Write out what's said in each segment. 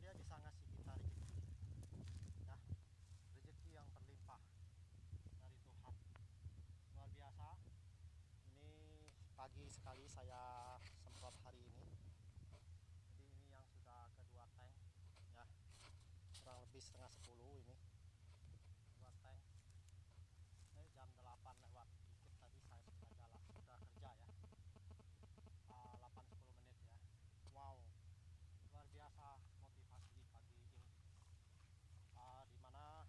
dia bisa ngasih kita rezeki, ya, rezeki yang berlimpah dari Tuhan. Luar biasa. Ini pagi sekali saya semprot hari ini. Jadi ini yang sudah kedua tank, ya, kurang lebih setengah 10 ini dua tank. Jam 8 lewat dikit tadi saya sudah jalan, sudah kerja ya. 8-10 menit ya. Wow, luar biasa motivasi pagi ini. Dimana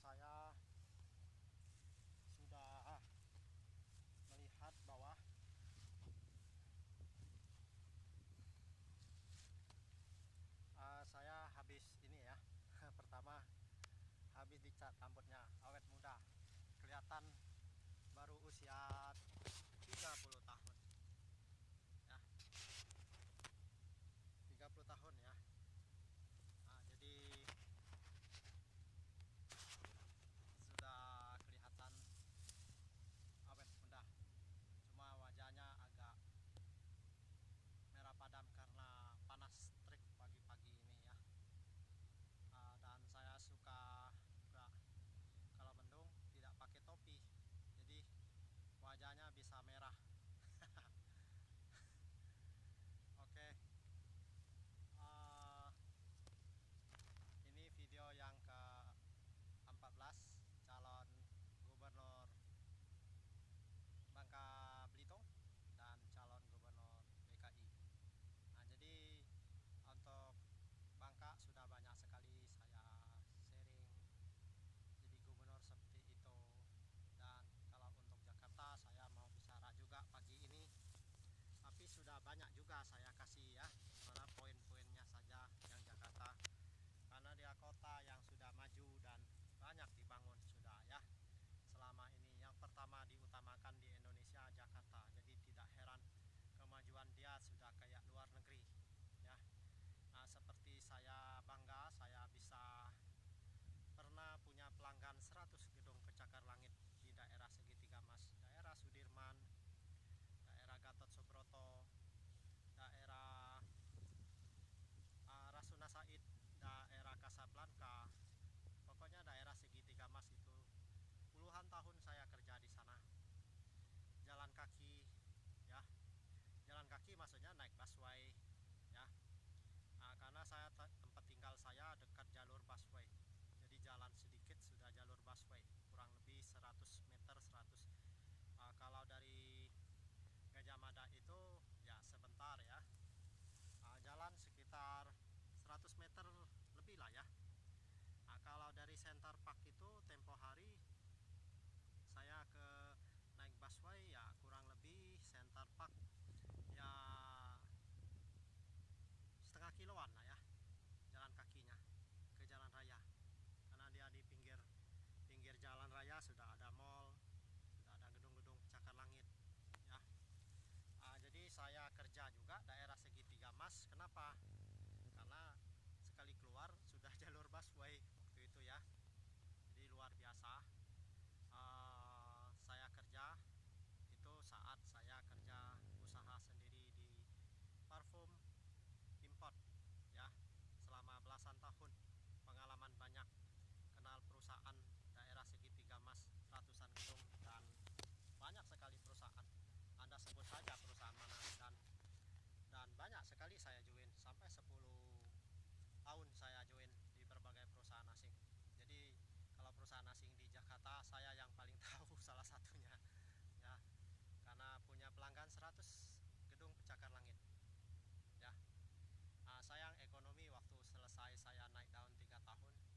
saya sudah melihat bahwa saya habis ini ya. Pertama habis dicat rambutnya, awet muda, kelihatan baru usia 30 tahun ya, 30 tahun ya. Jadi sudah kelihatan awet muda, cuma wajahnya agak merah padam karena panas terik pagi-pagi ini ya. Dan saya suka juga kalau mendung tidak pakai topi, jadi wajahnya bisa merah. Oke. Ini video yang ke-14 calon gubernur Bangka Belitung dan calon gubernur DKI. Jadi untuk Bangka sudah banyak sekali saya sharing jadi gubernur seperti itu, dan kalau untuk Jakarta saya mau bicara juga pagi ini, tapi sudah banyak juga saya kasih ya, mana poin-poinnya saja yang Jakarta, karena dia kota yang sudah maju dan banyak dibangun sudah ya selama ini. Yang pertama diutamakan di Indonesia Jakarta, jadi tidak heran kemajuan dia sudah kayak luar negeri ya. Seperti saya bangga saya bisa pernah punya pelanggan 100 gedung pencakar langit di daerah Segitiga Mas, daerah Sudirman, daerah Gatot Subroto, daerah Rasuna Said, daerah Kasablanka, pokoknya daerah Segitiga Mas itu puluhan tahun saya kerja di sana. Jalan kaki ya, jalan kaki maksudnya naik busway ya. Karena saya tempat tinggal saya dekat jalur busway, jadi jalan sedikit sudah jalur busway, kurang lebih 100 meter 100. Kalau dari Gajah Mada itu ya sebentar ya, jalan sekitar 100 meter lebih lah ya. Kalau dari Center Park itu tempo hari saya ke naik busway ya kurang lebih Center Park ya setengah kiloan lah ya jalan kakinya ke jalan raya, karena dia di pinggir jalan raya sudah ada mall, sudah ada gedung-gedung pencakar langit ya. Jadi saya kerja juga daerah Segitiga Mas. Kenapa? Karena sekali keluar sudah jalur busway waktu itu ya, jadi luar biasa. Saya kerja itu saat saya kerja usaha sendiri di parfum import ya, selama belasan tahun, pengalaman banyak, kenal perusahaan daerah Segitiga Mas, ratusan gedung dan banyak sekali perusahaan. Anda sebut saja perusahaan mana, dan banyak sekali saya join, sampai 10 tahun saya join di berbagai perusahaan asing. Jadi kalau perusahaan asing di Jakarta saya yang paling tahu salah satunya ya, karena punya pelanggan 100 gedung pencakar langit ya. Sayang ekonomi waktu selesai saya naik daun 3 tahun itu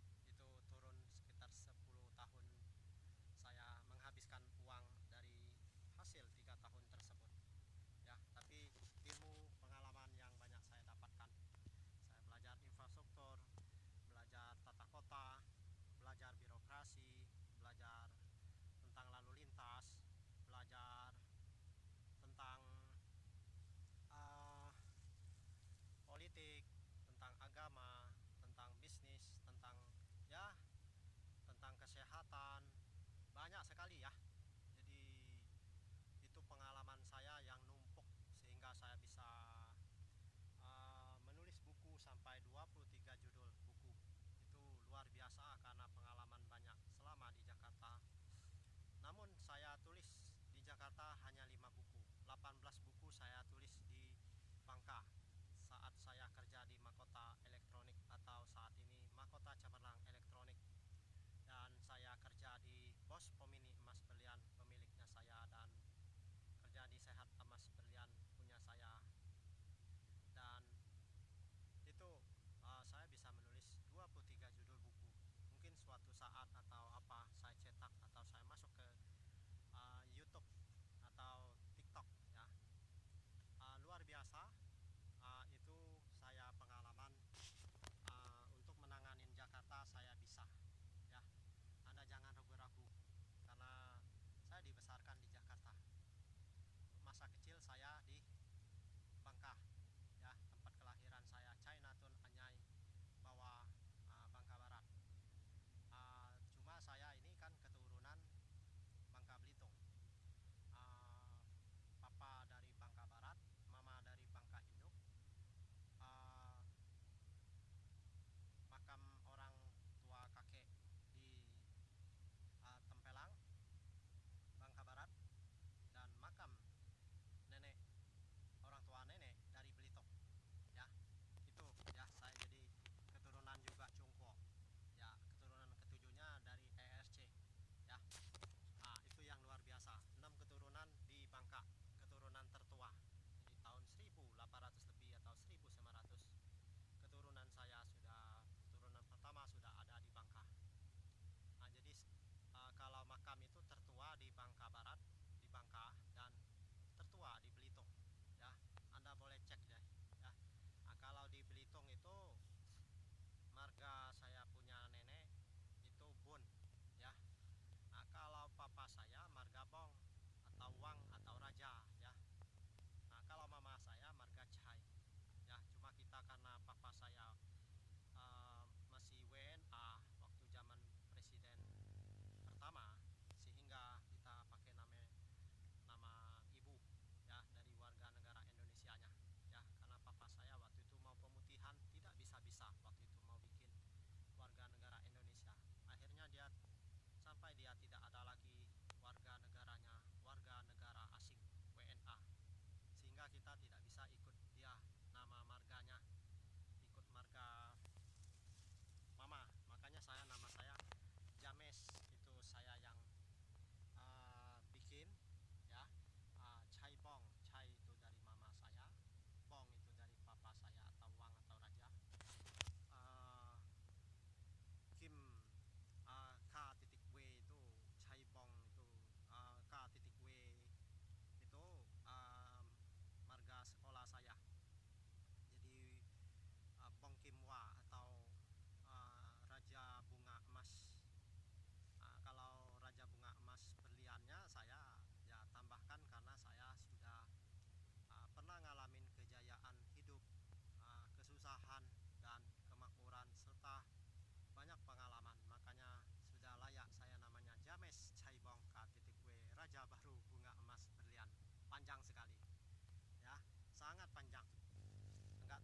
turun sekitar 10 tahun saya menghabiskan uang dari hasil 3 tahun tersebut ya. Tapi ilmu pengalaman yang banyak saya dapatkan, saya belajar infrastruktur, belajar tata kota, belajar birokrasi, belajar tentang lalu lintas, belajar tentang politik, tentang agama, tentang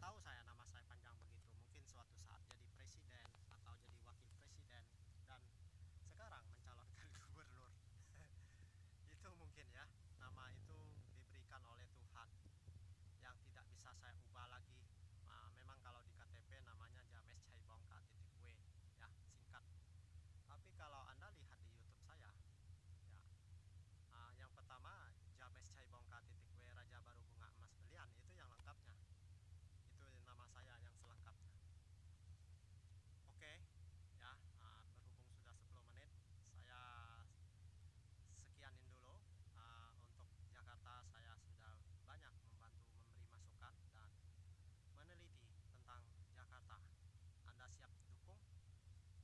tahu saya nama saya panjang begitu, mungkin suatu saat jadi presiden atau jadi wakil presiden dan sekarang mencalonkan gubernur. Itu mungkin ya, nama itu diberikan oleh Tuhan yang tidak bisa saya ubah lagi. Nah, memang kalau di KTP namanya James Caibongka titik W ya, singkat. Tapi kalau Anda lihat di YouTube saya ya, yang pertama James Caibongka titik W Raja Baru Bunga Emas Belian, itu yang lengkapnya. Itu nama saya yang selengkapnya. Oke ya, berhubung sudah 10 menit, saya sekianin dulu. Untuk Jakarta saya sudah banyak membantu memberi masukan dan meneliti tentang Jakarta. Anda siap dukung?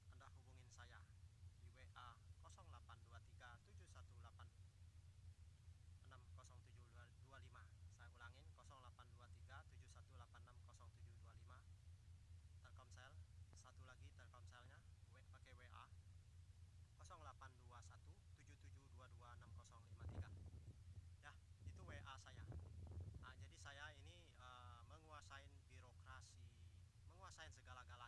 Anda hubungin saya di WA 082371860725. Saya ulangin 082371860725. Telkomsel, satu lagi Telkomselnya pakai WA 082177226053. Ya, itu WA saya. Nah, jadi saya ini menguasain birokrasi, menguasain segala-galanya.